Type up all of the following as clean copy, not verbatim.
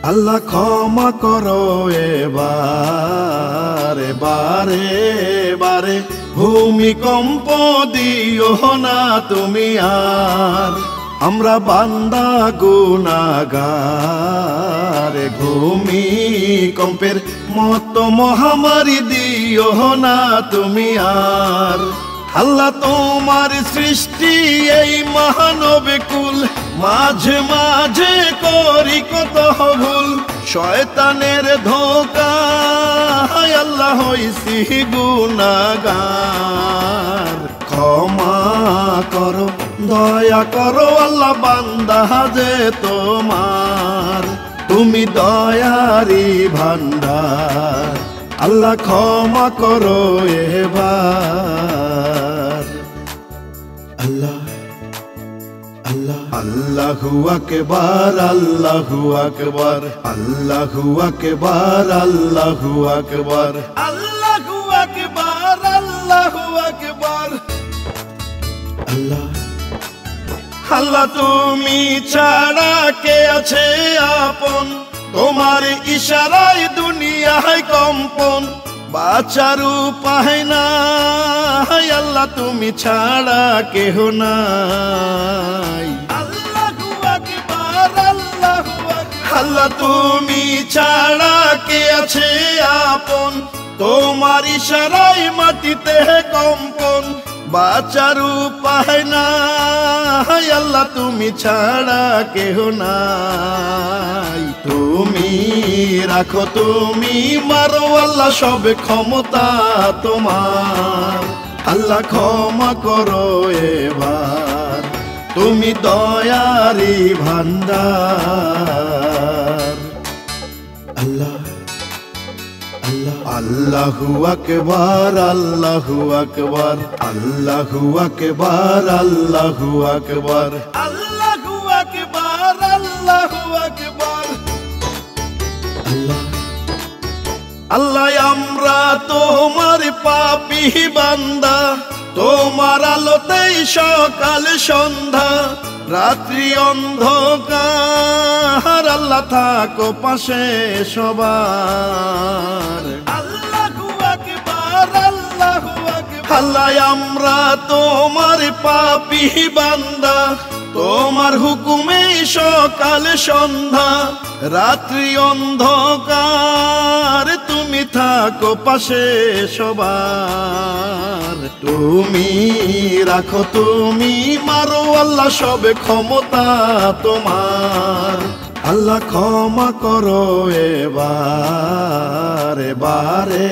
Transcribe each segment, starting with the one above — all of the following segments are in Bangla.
আল্লাহ ক্ষমা করো এবারে বারে বারে, ভূমিকম্প দিও না তুমি আর। আমরা বান্দা গুনাহগার, ভূমিকম্পের মতো মহামারী দিও না তুমি আর। আল্লাহ তোমার সৃষ্টি এই মহানব কুল, মাঝে মাঝে করি কত ভুল। শয়তানের ধোঁকা আল্লাহ হইছি গুনাহগার। ক্ষমা করো দয়া করো আল্লাহ, বান্দা যে তোমার, তুমি দয়ারি ভান্ডার। আল্লাহ ক্ষমা করো এবার। আল্লাহ আল্লাহ আল্লাহু আকবার, আল্লাহু আকবার, আল্লাহু আকবার, আল্লাহু আকবার, আল্লাহু আকবার, আল্লাহু আকবার। আল্লাহ আল্লাহ তুমি ছাড়া কে আছে আপন, তোমার ইশারায় দুনিয়ায় কম্পন। বাঁচার উপায় নাই আল্লাহ, তুমি ছাড়া কেহ নাই। আল্লাহু আকবার, আল্লাহু আকবার। আল্লাহ তুমি ছাড়া কে আছে আপন, তোমার ইশারায় মাটিতে কম্পন। বাঁচার উপায় নাই আল্লাহ, তুমি ছাড়া কেহ নাই। তুমি রাখো তুমি মারো আল্লাহ, সব ক্ষমতা তোমার। আল্লাহ ক্ষমা করো এবার, তুমি দয়ারি ভান্ডার। আল্লাহ আল্লাহু আকবার, আল্লাহু আকবার, আল্লাহু আকবার, আল্লাহু আকবার, আল্লাহু আকবার, আল্লাহু আকবার। আল্লাহ আল্লাহ আমরা তোমার পাপী বান্দা, তোমার আলোতেই সকাল সন্ধ্যা, রাত্রি অন্ধকার। আল্লাহ থাকো পাশে সবার। আল্লাহু আকবার, আল্লাহু আকবার। আল্লাহ আমরা তোমার পাপী বান্দা, তোমার হুকুমে সকাল সন্ধ্যা, রাত্রি অন্ধকার। তুমি থাকো পাশে সবার। তুমি রাখো তুমি মারো আল্লাহ, সব ক্ষমতা তোমার। আল্লাহ ক্ষমা করো এবার বারে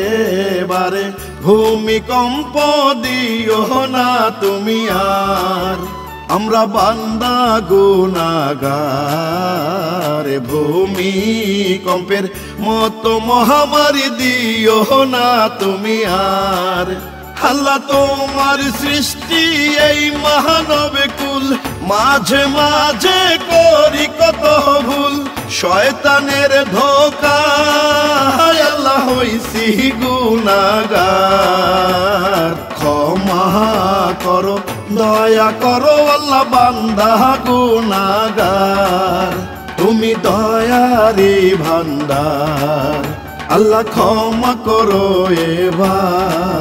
বারে, ভূমিকম্প দিও না তুমি আর। আমরা বান্দা গুনাহগার, ভূমিকম্পের মতো মহামারী দিও না তুমি আর। আল্লাহ তোমার সৃষ্টি এই মহানব কুল, মাঝে মাঝে করি কত ভুল। শয়তানের ধোঁকা আল্লাহ হইছি গুনাহগার। ক্ষমা করো দয়া করো আল্লাহ, বান্দা গুনাহগার। তুমি দয়ারি ভান্ডার। আল্লাহ ক্ষমা করো এবার।